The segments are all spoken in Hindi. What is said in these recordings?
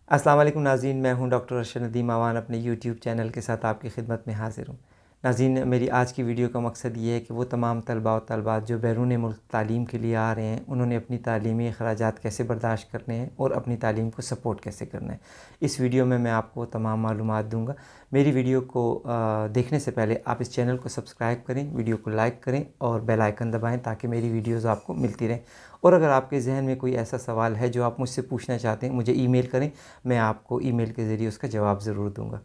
अस्सलाम वालेकुम नाज़रीन, मैं हूं डॉक्टर अरशद नदीम आवान अपने यूट्यूब चैनल के साथ आपकी खिदमत में हाज़िर हूं। नाज़रीन, मेरी आज की वीडियो का मकसद ये है कि वो तमाम तलबा और तलबात जो बैरून मुल्क तालीम के लिए आ रहे हैं, उन्होंने अपनी तालीमी अखराजात कैसे बर्दाश्त करने हैं और अपनी तालीम को सपोर्ट कैसे करना है। इस वीडियो में मैं आपको तमाम मालूमात दूँगा। मेरी वीडियो को देखने से पहले आप इस चैनल को सब्सक्राइब करें, वीडियो को लाइक करें और बेल आइकन दबाएँ ताकि मेरी वीडियोज़ आपको मिलती रहें। और अगर आपके ज़हन में कोई ऐसा सवाल है जो आप मुझसे पूछना चाहते हैं, मुझे ईमेल करें, मैं आपको ईमेल के ज़रिए उसका जवाब ज़रूर दूँगा।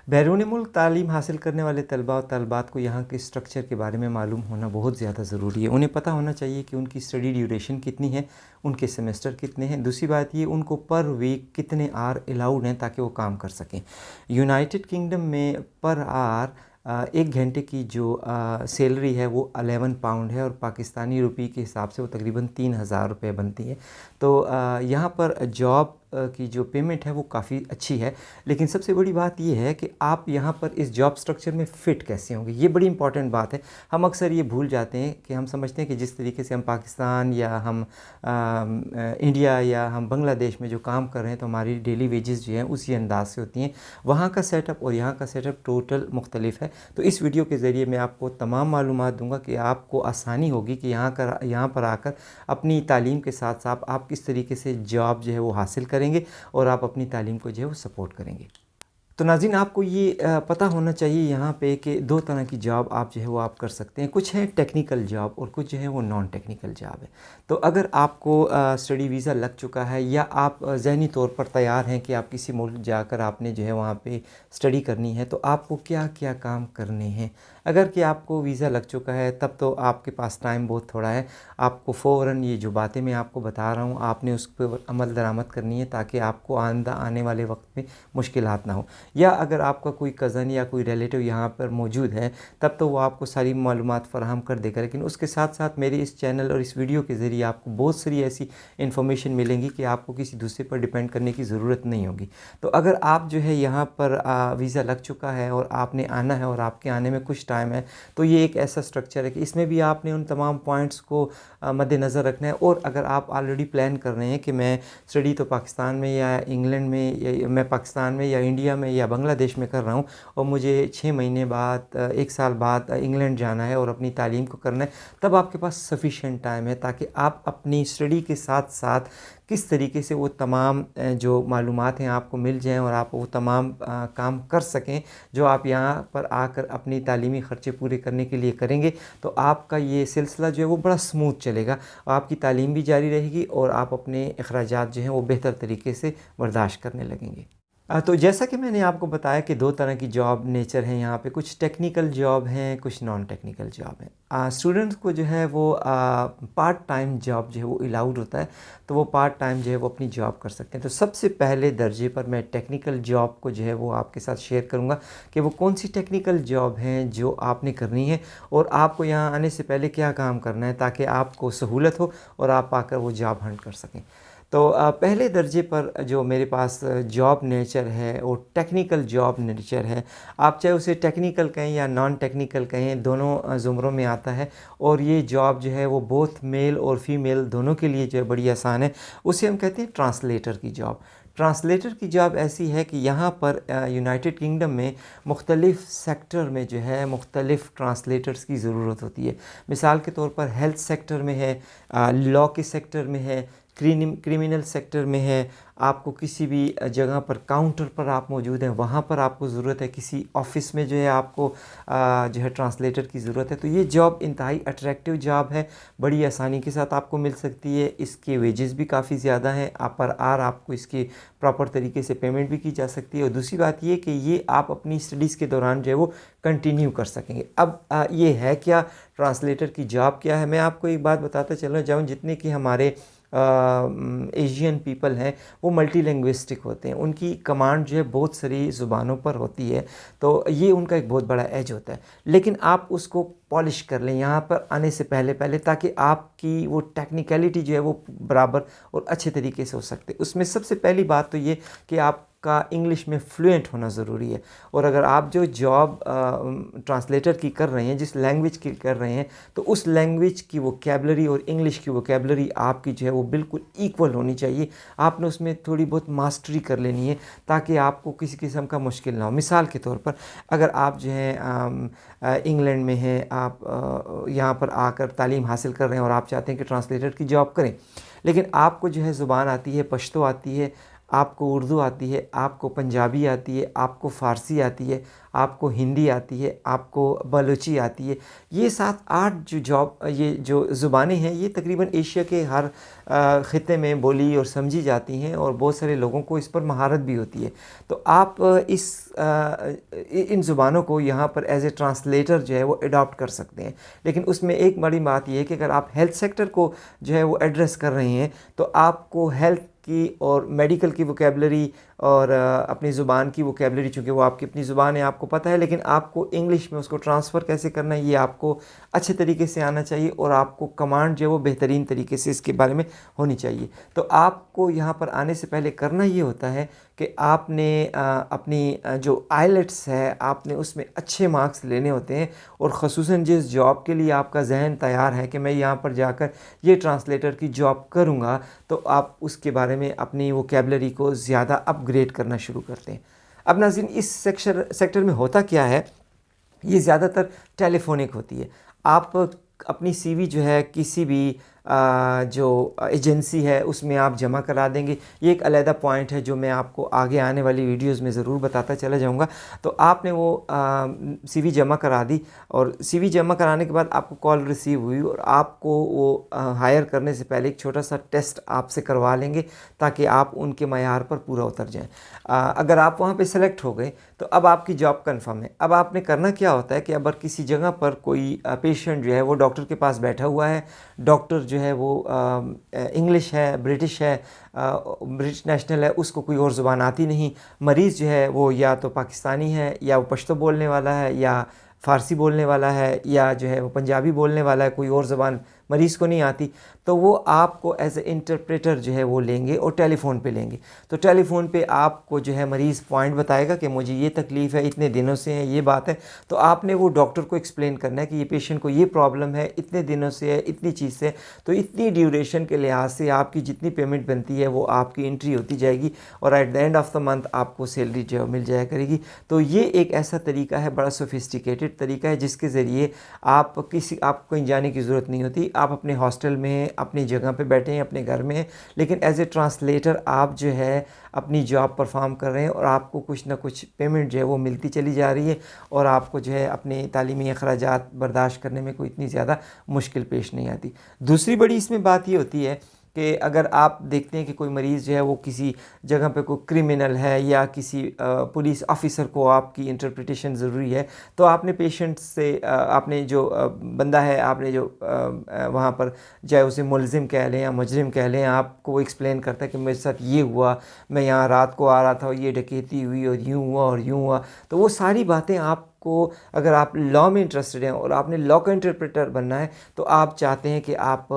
बैरून मुल्क तालीम हासिल करने वाले तलबा और तलबात को यहाँ के स्ट्रक्चर के बारे में मालूम होना बहुत ज़्यादा ज़रूरी है। उन्हें पता होना चाहिए कि उनकी स्टडी ड्यूरेशन कितनी है, उनके सेमेस्टर कितने हैं। दूसरी बात ये, उनको पर वीक कितने आवर अलाउड हैं ताकि वो काम कर सकें। यूनाइटेड किंगडम में पर आवर 1 घंटे की जो सैलरी है वो 11 पाउंड है और पाकिस्तानी रुपये के हिसाब से वो तकरीबन 3000 रुपये बनती है। तो यहाँ पर जॉब की जो पेमेंट है वो काफ़ी अच्छी है। लेकिन सबसे बड़ी बात ये है कि आप यहाँ पर इस जॉब स्ट्रक्चर में फ़िट कैसे होंगे, ये बड़ी इंपॉर्टेंट बात है। हम अक्सर ये भूल जाते हैं कि हम समझते हैं कि जिस तरीके से हम पाकिस्तान या हम इंडिया या हम बांग्लादेश में जो काम कर रहे हैं तो हमारी डेली वेजेस जो हैं उसी अंदाज से होती हैं। वहाँ का सेटअप और यहाँ का सेटअप टोटल मुख्तलिफ है। तो इस वीडियो के ज़रिए मैं आपको तमाम मालूमात दूँगा कि आपको आसानी होगी कि यहाँ पर आकर अपनी तालीम के साथ साथ आप किस तरीके से जॉब जो है वो हासिल करेंगे और आप अपनी तालीम को जो है वो सपोर्ट करेंगे। तो नाज़रीन, आपको ये पता होना चाहिए यहाँ पे कि 2 तरह की जॉब आप जो है वो आप कर सकते हैं। कुछ है टेक्निकल जॉब और कुछ जो है वो नॉन टेक्निकल जॉब है। तो अगर आपको स्टडी वीज़ा लग चुका है या आप ज़हनी तौर पर तैयार हैं कि आप किसी मुल्क जाकर आपने जो है वहाँ पे स्टडी करनी है, तो आपको क्या क्या काम करने हैं। अगर कि आपको वीज़ा लग चुका है तब तो आपके पास टाइम बहुत थोड़ा है। आपको फ़ौरन ये जो बातें मैं आपको बता रहा हूँ आपने उस पर अमल दरामद करनी है ताकि आपको आने वाले वक्त में मुश्किलात ना हो। या अगर आपका कोई कज़न या कोई रिलेटिव यहाँ पर मौजूद है तब तो वो आपको सारी मालूमात फ़राहम कर देगा। लेकिन उसके साथ साथ मेरे इस चैनल और इस वीडियो के ज़रिए आपको बहुत सारी ऐसी इन्फॉर्मेशन मिलेंगी कि आपको किसी दूसरे पर डिपेंड करने की ज़रूरत नहीं होगी। तो अगर आप जो है यहाँ पर वीज़ा लग चुका है और आपने आना है और आपके आने में कुछ टाइम है, तो ये एक ऐसा स्ट्रक्चर है कि इसमें भी आपने उन तमाम पॉइंट्स को मद्देनज़र रखना है। और अगर आप ऑलरेडी प्लान कर रहे हैं कि मैं स्टडी तो पाकिस्तान में या इंग्लैंड में या मैं पाकिस्तान में या इंडिया में या बांग्लादेश में कर रहा हूँ और मुझे 6 महीने बाद 1 साल बाद इंग्लैंड जाना है और अपनी तालीम को करना है, तब आपके पास सफ़िशेंट टाइम है ताकि आप अपनी स्टडी के साथ साथ किस तरीके से वो तमाम जो मालूमात हैं आपको मिल जाएँ और आप वो तमाम काम कर सकें जो आप यहाँ पर आकर अपनी तालीमी ख़र्चे पूरे करने के लिए करेंगे। तो आपका ये सिलसिला जो है वो बड़ा स्मूथ चलेगा, आपकी तालीम भी जारी रहेगी और आप अपने अखराजात जो हैं वो बेहतर तरीके से बर्दाश्त करने लगेंगे। तो जैसा कि मैंने आपको बताया कि 2 तरह की जॉब नेचर है यहाँ पे, कुछ टेक्निकल जॉब हैं, कुछ नॉन टेक्निकल जॉब हैं। स्टूडेंट्स को जो है वो पार्ट टाइम जॉब जो है वो अलाउड होता है, तो वो पार्ट टाइम जो है वो अपनी जॉब कर सकते हैं। तो सबसे पहले दर्जे पर मैं टेक्निकल जॉब को जो है वो आपके साथ शेयर करूँगा कि वो कौन सी टेक्निकल जॉब हैं जो आपने करनी है और आपको यहाँ आने से पहले क्या काम करना है ताकि आपको सहूलत हो और आप आकर वो जॉब हंट कर सकें। तो पहले दर्जे पर जो मेरे पास जॉब नेचर है वो टेक्निकल जॉब नेचर है। आप चाहे उसे टेक्निकल कहें या नॉन टेक्निकल कहें, दोनों ज़ुमरों में आता है और ये जॉब जो है वो बोथ मेल और फीमेल दोनों के लिए जो है बड़ी आसान है। उसे हम कहते हैं ट्रांसलेटर की जॉब। ट्रांसलेटर की जॉब ऐसी है कि यहाँ पर यूनाइटेड किंगडम में मुख्तलिफ़ सेक्टर में जो है मुख्तलिफ़ ट्रांसलेटर्स की ज़रूरत होती है। मिसाल के तौर पर हेल्थ सेक्टर में है, लॉ के सेक्टर में है, क्रिमिनल सेक्टर में है, आपको किसी भी जगह पर काउंटर पर आप मौजूद हैं वहाँ पर आपको ज़रूरत है, किसी ऑफ़िस में जो है आपको जो है ट्रांसलेटर की ज़रूरत है। तो ये जॉब इंतहाई अट्रैक्टिव जॉब है, बड़ी आसानी के साथ आपको मिल सकती है। इसके वेजेस भी काफ़ी ज़्यादा हैं, आप पर आर आपको इसकी प्रॉपर तरीके से पेमेंट भी की जा सकती है। और दूसरी बात ये कि ये आप अपनी स्टडीज़ के दौरान जो है वो कंटिन्यू कर सकेंगे। अब ये है क्या, ट्रांसलेटर की जॉब क्या है, मैं आपको एक बात बताता चलना चाहूँ। जितने कि हमारे एशियन पीपल हैं वो मल्टी लिंग्विस्टिक होते हैं, उनकी कमांड जो है बहुत सारी ज़ुबानों पर होती है, तो ये उनका एक बहुत बड़ा एज होता है। लेकिन आप उसको पॉलिश कर लें यहाँ पर आने से पहले पहले ताकि आपकी वो टेक्निकलिटी जो है वो बराबर और अच्छे तरीके से हो सकते। उसमें सबसे पहली बात तो ये कि आप आपका इंग्लिश में फ्लुएंट होना ज़रूरी है। और अगर आप जो जॉब ट्रांसलेटर की कर रहे हैं, जिस लैंग्वेज की कर रहे हैं, तो उस लैंग्वेज की वोकैबलरी और इंग्लिश की वोकैबलरी आपकी जो है वो बिल्कुल इक्वल होनी चाहिए। आपने उसमें थोड़ी बहुत मास्टरी कर लेनी है ताकि आपको किसी किस्म का मुश्किल ना हो। मिसाल के तौर पर अगर आप जो है इंग्लैंड में हैं, आप यहाँ पर आकर तालीम हासिल कर रहे हैं और आप चाहते हैं कि ट्रांसलेटर की जॉब करें, लेकिन आपको जो है ज़ुबान आती है, पश्तो आती है, आपको उर्दू आती है, आपको पंजाबी आती है, आपको फ़ारसी आती है, आपको हिंदी आती है, आपको बलोची आती है। ये 7-8 ये जो ज़ुबानें हैं, ये तकरीबन एशिया के हर ख़ित्ते में बोली और समझी जाती हैं और बहुत सारे लोगों को इस पर महारत भी होती है। तो आप इन ज़ुबानों को यहाँ पर एज़ ए ट्रांसलेटर जो है वो अडॉप्ट कर सकते हैं। लेकिन उसमें एक बड़ी बात ये है कि अगर आप हेल्थ सेक्टर को जो है वो एड्रेस कर रहे हैं, तो आपको हेल्थ की और मेडिकल की वोकैबलरी और अपनी ज़ुबान की वोकैबलरी, चूँकि वो आपकी अपनी ज़ुबान है, आपको पता है, लेकिन आपको इंग्लिश में उसको ट्रांसफ़र कैसे करना है ये आपको अच्छे तरीके से आना चाहिए और आपको कमांड जो है वो बेहतरीन तरीके से इसके बारे में होनी चाहिए। तो आपको यहाँ पर आने से पहले करना ये होता है कि आपने अपनी जो आइलेट्स है, आपने उसमें अच्छे मार्क्स लेने होते हैं और ख़ुसूसन जिस जॉब के लिए आपका जहन तैयार है कि मैं यहाँ पर जाकर ये ट्रांसलेटर की जॉब करूँगा, तो आप उसके बारे में अपनी वोकैबलरी को ज़्यादा अपग्रेड करना शुरू करते हैं। अब नाज़रीन, इस सेक्टर में होता क्या है, ये ज़्यादातर टेलीफोनिक होती है। आप अपनी सीवी जो है किसी भी जो एजेंसी है उसमें आप जमा करा देंगे। ये एक अलहदा पॉइंट है जो मैं आपको आगे आने वाली वीडियोस में ज़रूर बताता चला जाऊंगा। तो आपने वो सीवी जमा करा दी और सीवी जमा कराने के बाद आपको कॉल रिसीव हुई और आपको वो हायर करने से पहले एक छोटा सा टेस्ट आपसे करवा लेंगे ताकि आप उनके मयार पर पूरा उतर जाएं। अगर आप वहाँ पे सेलेक्ट हो गए तो अब आपकी जॉब कंफर्म है। अब आपने करना क्या होता है कि अगर किसी जगह पर कोई पेशेंट जो है वो डॉक्टर के पास बैठा हुआ है, डॉक्टर जो है वो इंग्लिश है, ब्रिटिश है, ब्रिटिश नेशनल है, उसको कोई और ज़ुबान आती नहीं, मरीज़ जो है वो या तो पाकिस्तानी है या वो पश्तो बोलने वाला है या फ़ारसी बोलने वाला है या जो है वो पंजाबी बोलने वाला है, कोई और ज़ुबान मरीज़ को नहीं आती, तो वो आपको एज ए इंटरप्रेटर जो है वो लेंगे और टेलीफ़ोन पे लेंगे। तो टेलीफ़ोन पे आपको जो है मरीज़ पॉइंट बताएगा कि मुझे ये तकलीफ़ है, इतने दिनों से है, ये बात है। तो आपने वो डॉक्टर को एक्सप्लेन करना है कि ये पेशेंट को ये प्रॉब्लम है, इतने दिनों से है, इतनी चीज़ से, तो इतनी ड्यूरेशन के लिहाज से आपकी जितनी पेमेंट बनती है वो आपकी एंट्री होती जाएगी और at the end of the month आपको सैलरी जो मिल जाया करेगी। तो ये एक ऐसा तरीका है, बड़ा सोफिस्टिकेटेड तरीका है, जिसके ज़रिए आपको कहीं जाने की ज़रूरत नहीं होती। आप अपने हॉस्टल में अपनी जगह पे बैठे हैं, अपने घर में हैं, लेकिन एज ए ट्रांसलेटर आप जो है अपनी जॉब परफॉर्म कर रहे हैं और आपको कुछ ना कुछ पेमेंट जो है वो मिलती चली जा रही है और आपको जो है अपने तालीमी अखराजात बर्दाश्त करने में कोई इतनी ज़्यादा मुश्किल पेश नहीं आती। दूसरी बड़ी इसमें बात ये होती है कि अगर आप देखते हैं कि कोई मरीज़ जो है वो किसी जगह पे कोई क्रिमिनल है या किसी पुलिस ऑफिसर को आपकी इंटरप्रिटेशन ज़रूरी है, तो आपने पेशेंट से आपने जो बंदा है, आपने जो वहाँ पर चाहे उसे मुलजिम कह लें या मुजरिम कह लें, आपको वो एक्सप्लेन करता है कि मेरे साथ ये हुआ, मैं यहाँ रात को आ रहा था और ये डकैती हुई और यूँ हुआ और यूँ हुआ। तो वो सारी बातें आपको, अगर आप लॉ में इंटरेस्टेड हैं और आपने लॉ का इंटरप्रेटर बनना है, तो आप चाहते हैं कि आप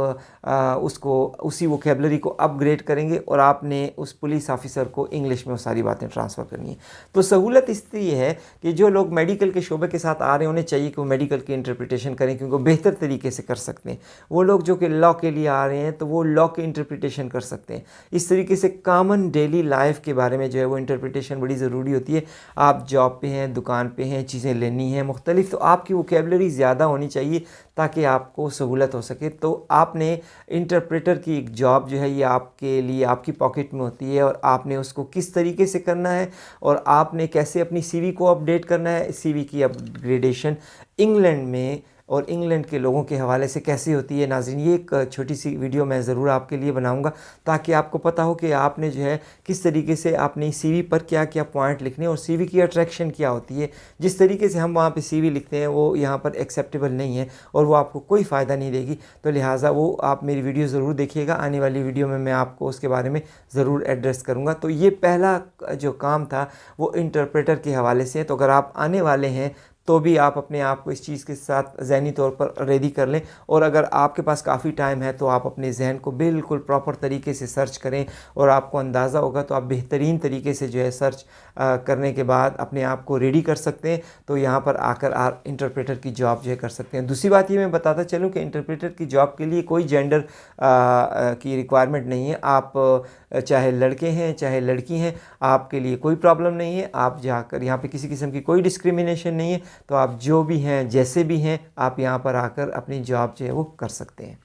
उसी वोकैबलरी को अपग्रेड करेंगे और आपने उस पुलिस ऑफिसर को इंग्लिश में वो सारी बातें ट्रांसफ़र करनी है। तो सहूलत इसलिए है कि जो लोग मेडिकल के शोबे के साथ आ रहे हैं उन्हें चाहिए कि वो मेडिकल की इंटरप्रिटेशन करें, क्योंकि वो बेहतर तरीके से कर सकते हैं। वो लोग जो कि लॉ के लिए आ रहे हैं तो वो लॉ की इंटरप्रिटेशन कर सकते हैं। इस तरीके से कॉमन डेली लाइफ के बारे में जो है वो इंटरप्रिटेशन बड़ी ज़रूरी होती है। आप जॉब पे हैं, दुकान पे हैं, चीज़ें लेनी है मुख्तलिफ, तो आपकी वोकैबलरी ज़्यादा होनी चाहिए ताकि आपको सहूलत हो सके। तो आपने इंटरप्रेटर की एक जॉब जो है ये आपके लिए आपकी पॉकेट में होती है और आपने उसको किस तरीके से करना है और आपने कैसे अपनी सीवी को अपडेट करना है। सीवी की अपग्रेडेशन इंग्लैंड में और इंग्लैंड के लोगों के हवाले से कैसे होती है, नाज़रीन ये एक छोटी सी वीडियो मैं ज़रूर आपके लिए बनाऊंगा ताकि आपको पता हो कि आपने जो है किस तरीके से अपनी सीवी पर क्या क्या पॉइंट लिखने और सीवी की अट्रैक्शन क्या होती है। जिस तरीके से हम वहाँ पे सीवी लिखते हैं वो यहाँ पर एक्सेप्टेबल नहीं है और वो आपको कोई फ़ायदा नहीं देगी। तो लिहाजा वो आप मेरी वीडियो ज़रूर देखिएगा, आने वाली वीडियो में मैं आपको उसके बारे में ज़रूर एड्रेस करूँगा। तो ये पहला जो काम था वो इंटरप्रेटर के हवाले से। तो अगर आप आने वाले हैं तो भी आप अपने आप को इस चीज़ के साथ ज़हनी तौर पर रेडी कर लें। और अगर आपके पास काफ़ी टाइम है तो आप अपने जहन को बिल्कुल प्रॉपर तरीके से सर्च करें, और आपको अंदाज़ा होगा तो आप बेहतरीन तरीके से जो है सर्च करने के बाद अपने आप को रेडी कर सकते हैं। तो यहाँ पर आकर आप इंटरप्रेटर की जॉब जो है कर सकते हैं। दूसरी बात ये मैं बताता चलूँ कि इंटरप्रेटर की जॉब के लिए कोई जेंडर की रिक्वायरमेंट नहीं है। आप चाहे लड़के हैं चाहे लड़की हैं, आपके लिए कोई प्रॉब्लम नहीं है। आप जाकर यहाँ पे किसी किस्म की कोई डिस्क्रिमिनेशन नहीं है। तो आप जो भी हैं जैसे भी हैं, आप यहाँ पर आकर अपनी जॉब जो है वो कर सकते हैं।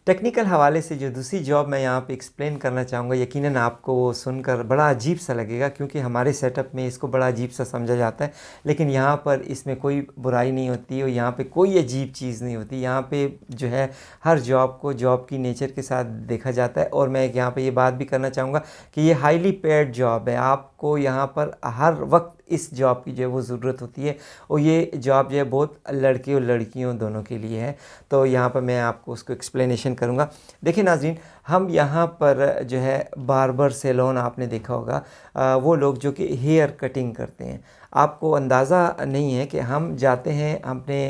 टेक्निकल हवाले से जो दूसरी जॉब मैं यहाँ पे एक्सप्लेन करना चाहूँगा, यकीनन आपको वो सुनकर बड़ा अजीब सा लगेगा, क्योंकि हमारे सेटअप में इसको बड़ा अजीब सा समझा जाता है। लेकिन यहाँ पर इसमें कोई बुराई नहीं होती और यहाँ पे कोई अजीब चीज़ नहीं होती। यहाँ पे जो है हर जॉब को जॉब की नेचर के साथ देखा जाता है। और मैं यहाँ पे ये बात भी करना चाहूँगा कि ये हाईली पेड जॉब है। आपको यहाँ पर हर वक्त इस जॉब की जो है वो ज़रूरत होती है, और ये जॉब जो है बहुत लड़के और लड़कियों दोनों के लिए है। तो यहाँ पर मैं आपको उसको एक्सप्लेनेशन करूँगा। देखिए नाज़रीन, हम यहाँ पर जो है बार्बर सैलून आपने देखा होगा, वो लोग जो कि हेयर कटिंग करते हैं। आपको अंदाज़ा नहीं है कि हम जाते हैं अपने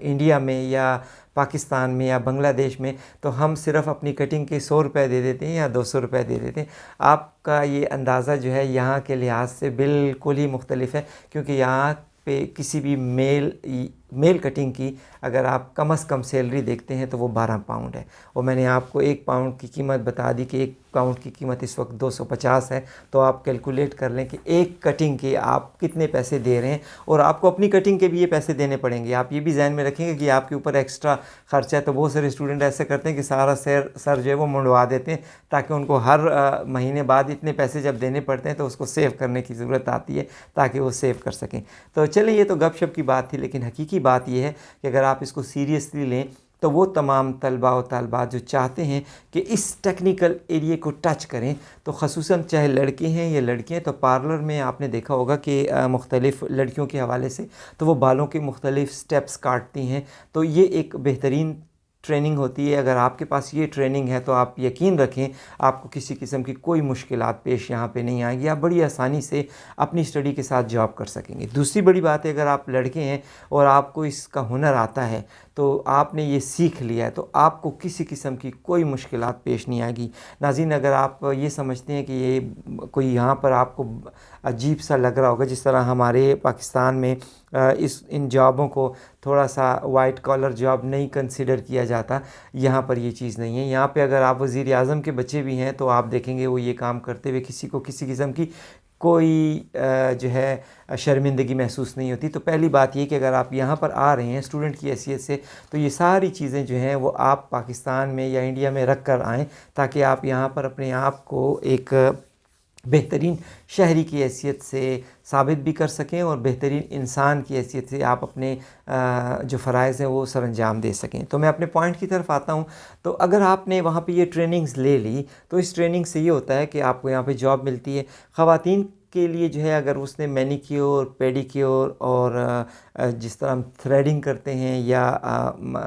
इंडिया में या पाकिस्तान में या बांग्लादेश में, तो हम सिर्फ़ अपनी कटिंग के 100 रुपये दे देते हैं या 200 रुपये दे देते हैं। आपका ये अंदाज़ा जो है यहाँ के लिहाज से बिल्कुल ही मुख्तलिफ है, क्योंकि यहाँ पे किसी भी मेल कटिंग की अगर आप कम से कम सैलरी देखते हैं तो वो 12 पाउंड है। और मैंने आपको 1 पाउंड की कीमत बता दी कि 1 पाउंड की कीमत इस वक्त 250 है। तो आप कैलकुलेट कर लें कि एक कटिंग के आप कितने पैसे दे रहे हैं, और आपको अपनी कटिंग के भी ये पैसे देने पड़ेंगे। आप ये भी ध्यान में रखेंगे कि आपके ऊपर एक्स्ट्रा खर्चा है। तो बहुत सारे स्टूडेंट ऐसे करते हैं कि सारा सर जो है वो मुंडवा देते हैं, ताकि उनको हर महीने बाद इतने पैसे जब देने पड़ते हैं तो उसको सेव करने की ज़रूरत आती है, ताकि वो सेव कर सकें। तो चलिए, ये तो गपशप की बात थी, लेकिन हकीकी बात यह है कि अगर आप इसको सीरियसली लें तो वो तमाम तलबा व तलबात जो चाहते हैं कि इस टेक्निकल एरिया को टच करें, तो ख़ुसूसन चाहे लड़के हैं या लड़कियाँ, तो पार्लर में आपने देखा होगा कि मुख्तलिफ़ लड़कियों के हवाले से तो वो बालों के मुख्तलिफ़ स्टेप्स काटती हैं। तो ये एक बेहतरीन ट्रेनिंग होती है। अगर आपके पास ये ट्रेनिंग है तो आप यकीन रखें आपको किसी किस्म की कोई मुश्किलात पेश यहाँ पे नहीं आएगी। आप बड़ी आसानी से अपनी स्टडी के साथ जॉब कर सकेंगे। दूसरी बड़ी बात है, अगर आप लड़के हैं और आपको इसका हुनर आता है, तो आपने ये सीख लिया है, तो आपको किसी किस्म की कोई मुश्किलात पेश नहीं आएगी। नाज़रीन, अगर आप ये समझते हैं कि ये कोई यहाँ पर आपको अजीब सा लग रहा होगा, जिस तरह हमारे पाकिस्तान में इन जॉबों को थोड़ा सा वाइट कॉलर जॉब नहीं कंसिडर किया जाता, यहाँ पर ये चीज़ नहीं है। यहाँ पे अगर आप वज़ीर आज़म के बच्चे भी हैं तो आप देखेंगे वो ये काम करते हुए किसी को किसी किस्म की कोई जो है शर्मिंदगी महसूस नहीं होती। तो पहली बात ये कि अगर आप यहाँ पर आ रहे हैं स्टूडेंट की हैसियत से, तो ये सारी चीज़ें जो हैं वो आप पाकिस्तान में या इंडिया में रख कर आएँ, ताकि आप यहाँ पर अपने आप को एक बेहतरीन शहरी की हैसियत से साबित भी कर सकें, और बेहतरीन इंसान की हैसियत से आप अपने जो फ़राइज़ हैं वो सरअंजाम दे सकें। तो मैं अपने पॉइंट की तरफ आता हूँ। तो अगर आपने वहाँ पे ये ट्रेनिंग्स ले ली, तो इस ट्रेनिंग से ये होता है कि आपको यहाँ पे जॉब मिलती है। ख़वातीन के लिए जो है, अगर उसने मैनिक्योर, पेडिक्योर और जिस तरह हम थ्रेडिंग करते हैं या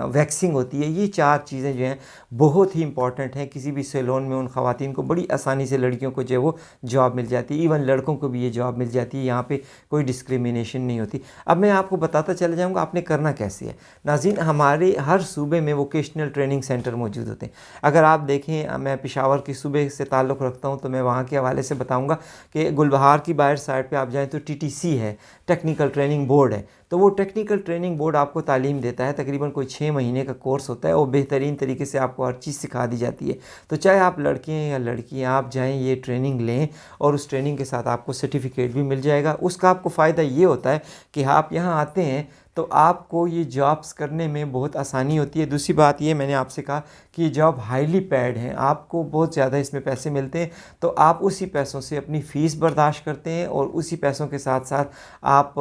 वैक्सिंग होती है, ये 4 चीज़ें जो हैं बहुत ही इंपॉर्टेंट हैं। किसी भी सैलून में उन ख़वातीन को बड़ी आसानी से, लड़कियों को जो है वो जॉब मिल जाती है। इवन लड़कों को भी ये जॉब मिल जाती है। यहाँ पे कोई डिस्क्रिमिनेशन नहीं होती। अब मैं आपको बताता चला जाऊँगा आपने करना कैसे है। नाज़रीन, हमारे हर सूबे में वोकेशनल ट्रेनिंग सेंटर मौजूद होते हैं। अगर आप देखें, मैं पेशावर की सूबे से ताल्लुक़ रखता हूँ, तो मैं वहाँ के हवाले से बताऊँगा कि गुलबहार की बाहर साइड पे आप जाएं तो TTC है, टेक्निकल ट्रेनिंग बोर्ड है। तो वो टेक्निकल ट्रेनिंग बोर्ड आपको तालीम देता है। तकरीबन कोई 6 महीने का कोर्स होता है और बेहतरीन तरीके से आपको हर चीज़ सिखा दी जाती है। तो चाहे आप लड़के हैं या लड़कियाँ, आप जाएं, ये ट्रेनिंग लें, और उस ट्रेनिंग के साथ आपको सर्टिफिकेट भी मिल जाएगा। उसका आपको फ़ायदा ये होता है कि आप यहाँ आते हैं तो आपको ये जॉब्स करने में बहुत आसानी होती है। दूसरी बात ये, मैंने आपसे कहा कि ये जॉब हाईली पेड हैं, आपको बहुत ज़्यादा इसमें पैसे मिलते हैं। तो आप उसी पैसों से अपनी फ़ीस बर्दाश्त करते हैं, और उसी पैसों के साथ साथ आप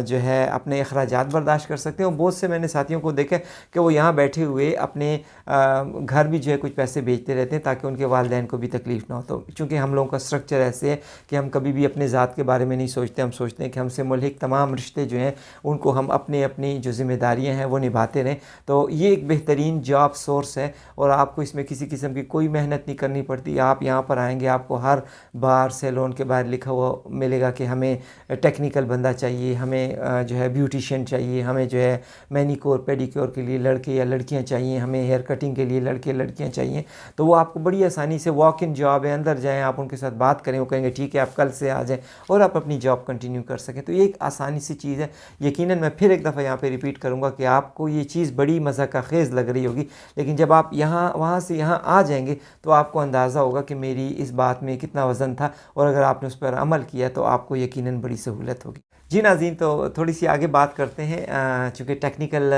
जो है अपने अखराजात बर्दाश्त कर सकते हैं। और बहुत से मैंने साथियों को देखा कि वो यहाँ बैठे हुए अपने घर भी जो है कुछ पैसे भेजते रहते हैं, ताकि उनके वालिदैन को भी तकलीफ़ ना हो। तो चूँकि हम लोगों का स्ट्रक्चर ऐसे है कि हम कभी भी अपने ज़ात के बारे में नहीं सोचते। हम सोचते हैं कि हमसे मुल्हिक तमाम रिश्ते जो हैं उनको हम अपने अपनी जो ज़िम्मेदारियाँ हैं वो निभाते रहें। तो ये एक बेहतरीन जॉब सोर्स है और आपको इसमें किसी किस्म की कोई मेहनत नहीं करनी पड़ती। आप यहाँ पर आएंगे, आपको हर बार सैलून के बाहर लिखा हुआ मिलेगा कि हमें टेक्निकल बंदा चाहिए, हमें जो है ब्यूटिशियन चाहिए, हमें जो है मैनीक्योर पेडिक्योर के लिए लड़के या लड़कियाँ चाहिए, हमें हेयर कटिंग के लिए लड़के लड़कियाँ चाहिए। तो वो आपको बड़ी आसानी से वॉक इन जॉब है, अंदर जाएँ, आप उनके साथ बात करें, वो कहेंगे ठीक है आप कल से आ जाएँ और आप अपनी जॉब कंटिन्यू कर सकें। तो ये एक आसानी सी चीज़ है। यकीनन मैं फिर एक दफ़ा यहाँ पे रिपीट करूँगा कि आपको ये चीज़ बड़ी मज़ा का खेज़ लग रही होगी, लेकिन जब आप यहाँ वहाँ से यहाँ आ जाएंगे तो आपको अंदाज़ा होगा कि मेरी इस बात में कितना वज़न था, और अगर आपने उस पर अमल किया तो आपको यकीनन बड़ी सहूलत होगी। जी नाज़रीन, तो थोड़ी सी आगे बात करते हैं, चूँकि टेक्निकल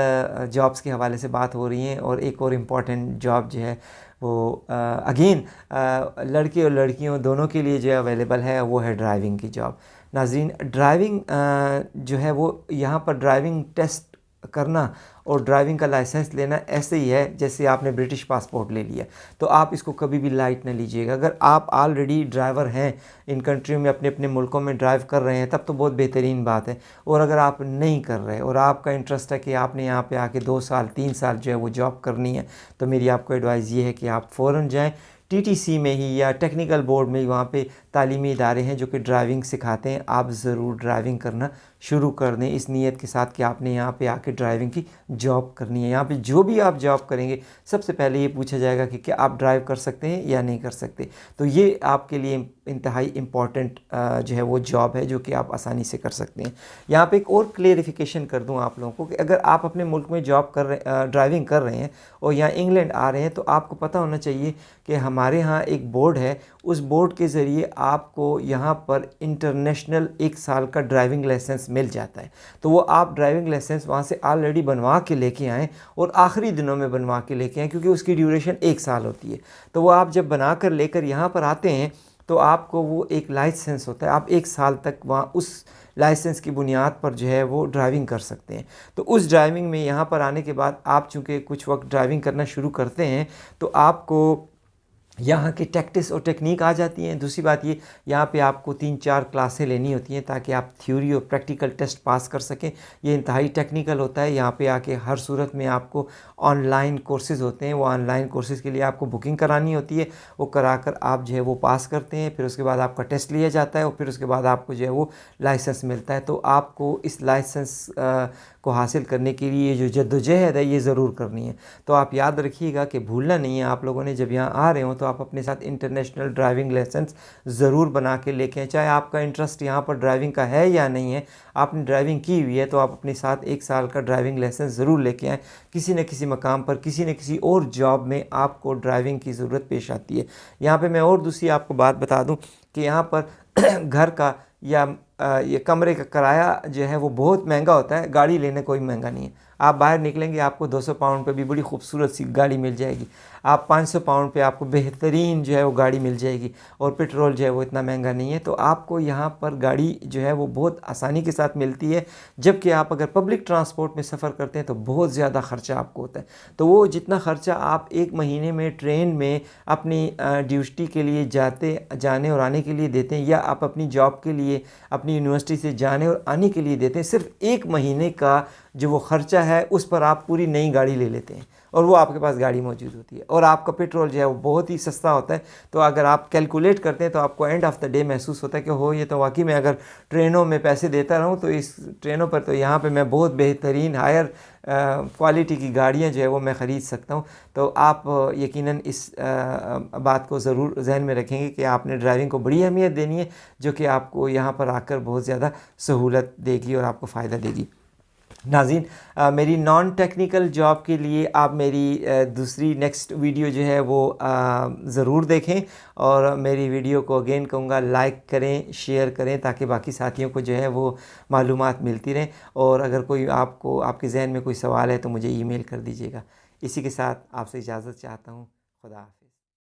जॉब्स के हवाले से बात हो रही है, और एक और इम्पॉर्टेंट जॉब जो है वो अगेन लड़के और लड़कियों दोनों के लिए जो है अवेलेबल है, वो है ड्राइविंग की जॉब। नाज़रीन, ड्राइविंग जो है वो यहाँ पर ड्राइविंग टेस्ट करना और ड्राइविंग का लाइसेंस लेना ऐसे ही है जैसे आपने ब्रिटिश पासपोर्ट ले लिया। तो आप इसको कभी भी लाइट ना लीजिएगा। अगर आप ऑलरेडी ड्राइवर हैं, इन कंट्रियों में अपने अपने मुल्कों में ड्राइव कर रहे हैं, तब तो बहुत बेहतरीन बात है। और अगर आप नहीं कर रहे और आपका इंटरेस्ट है कि आपने यहाँ पे आके 2 साल 3 साल जो है वो जॉब करनी है, तो मेरी आपको एडवाइस ये है कि आप फ़ौरन जाएँ टीटीसी में ही या टेक्निकल बोर्ड में ही, वहाँ पे तालीमी इदारे हैं जो कि ड्राइविंग सिखाते हैं। आप ज़रूर ड्राइविंग करना शुरू कर दें इस नीयत के साथ कि आपने यहाँ पे आके ड्राइविंग की जॉब करनी है। यहाँ पे जो भी आप जॉब करेंगे सबसे पहले ये पूछा जाएगा कि क्या आप ड्राइव कर सकते हैं या नहीं कर सकते। तो ये आपके लिए इंतहाई इम्पॉर्टेंट जो है वो जॉब है जो कि आप आसानी से कर सकते हैं। यहाँ पे एक और क्लेरिफिकेशन कर दूँ आप लोगों को कि अगर आप अपने मुल्क में जॉब कर रहे ड्राइविंग कर रहे हैं और यहाँ इंग्लैंड आ रहे हैं, तो आपको पता होना चाहिए कि हमारे यहाँ एक बोर्ड है, उस बोर्ड के ज़रिए आपको यहाँ पर इंटरनेशनल 1 साल का ड्राइविंग लाइसेंस मिल जाता है। तो वो आप ड्राइविंग लाइसेंस वहाँ से ऑलरेडी बनवा के लेके आएँ और आखिरी दिनों में बनवा के लेके आएँ, क्योंकि उसकी ड्यूरेशन 1 साल होती है। तो वो आप जब बना कर लेकर यहाँ पर आते हैं तो आपको वो एक लाइसेंस होता है, आप 1 साल तक वहाँ उस लाइसेंस की बुनियाद पर जो है वो ड्राइविंग कर सकते हैं। तो उस ड्राइविंग में यहाँ पर आने के बाद आप चूँकि कुछ वक्त ड्राइविंग करना शुरू करते हैं तो आपको यहाँ की टैक्टिस और टेक्निक आ जाती हैं। दूसरी बात ये, यहाँ पे आपको 3-4 क्लासें लेनी होती हैं ताकि आप थ्योरी और प्रैक्टिकल टेस्ट पास कर सकें। ये इंतहाई टेक्निकल होता है। यहाँ पे आके हर सूरत में आपको ऑनलाइन कोर्सेज़ होते हैं, वो ऑनलाइन कोर्सेज़ के लिए आपको बुकिंग करानी होती है। वो कराकर आप जो है वो पास करते हैं, फिर उसके बाद आपका टेस्ट लिया जाता है और फिर उसके बाद आपको जो है वो लाइसेंस मिलता है। तो आपको इस लाइसेंस को हासिल करने के लिए जो जद्दोजहद है ये ज़रूर करनी है। तो आप याद रखिएगा कि भूलना नहीं है आप लोगों ने, जब यहाँ आ रहे हो तो आप अपने साथ इंटरनेशनल ड्राइविंग लाइसेंस ज़रूर बना के लेके आएँ। चाहे आपका इंटरेस्ट यहाँ पर ड्राइविंग का है या नहीं है, आपने ड्राइविंग की हुई है तो आप अपने साथ 1 साल का ड्राइविंग लाइसेंस ज़रूर लेके आएँ। किसी न किसी मकाम पर, किसी न किसी और जॉब में आपको ड्राइविंग की ज़रूरत पेश आती है। यहाँ पर मैं और दूसरी आपको बात बता दूँ कि यहाँ पर घर का या ये कमरे का किराया जो है वो बहुत महंगा होता है, गाड़ी लेने कोई महंगा नहीं है। आप बाहर निकलेंगे आपको 200 पाउंड पे भी बड़ी खूबसूरत सी गाड़ी मिल जाएगी, आप 500 पाउंड पे आपको बेहतरीन जो है वो गाड़ी मिल जाएगी, और पेट्रोल जो है वो इतना महंगा नहीं है। तो आपको यहाँ पर गाड़ी जो है वो बहुत आसानी के साथ मिलती है, जबकि आप अगर पब्लिक ट्रांसपोर्ट में सफ़र करते हैं तो बहुत ज़्यादा ख़र्चा आपको होता है। तो वो जितना ख़र्चा आप 1 महीने में ट्रेन में अपनी ड्यूटी के लिए जाने और आने के लिए देते हैं, या आप अपनी जॉब के लिए अपनी यूनिवर्सिटी से जाने और आने के लिए देते हैं, सिर्फ 1 महीने का जो वो ख़र्चा है उस पर आप पूरी नई गाड़ी ले लेते हैं, और वो आपके पास गाड़ी मौजूद होती है, और आपका पेट्रोल जो है वो बहुत ही सस्ता होता है। तो अगर आप कैलकुलेट करते हैं तो आपको एंड ऑफ़ द डे महसूस होता है कि हो ये तो वाकई में अगर ट्रेनों में पैसे देता रहूँ तो इस ट्रेनों पर तो यहाँ पे मैं बहुत बेहतरीन हायर क्वालिटी की गाड़ियाँ जो है वो मैं ख़रीद सकता हूँ। तो आप यकीनन इस बात को ज़रूर जहन में रखेंगे कि आपने ड्राइविंग को बड़ी अहमियत देनी है, जो कि आपको यहाँ पर आकर बहुत ज़्यादा सहूलत देगी और आपको फ़ायदा देगी। नाज़रीन, मेरी नॉन टेक्निकल जॉब के लिए आप मेरी दूसरी नेक्स्ट वीडियो जो है वो ज़रूर देखें, और मेरी वीडियो को अगेन कहूँगा लाइक करें, शेयर करें, ताकि बाकी साथियों को जो है वो मालूमात मिलती रहें। और अगर कोई आपके जहन में कोई सवाल है तो मुझे ईमेल कर दीजिएगा। इसी के साथ आपसे इजाज़त चाहता हूँ। खुदा हाफ़िज़।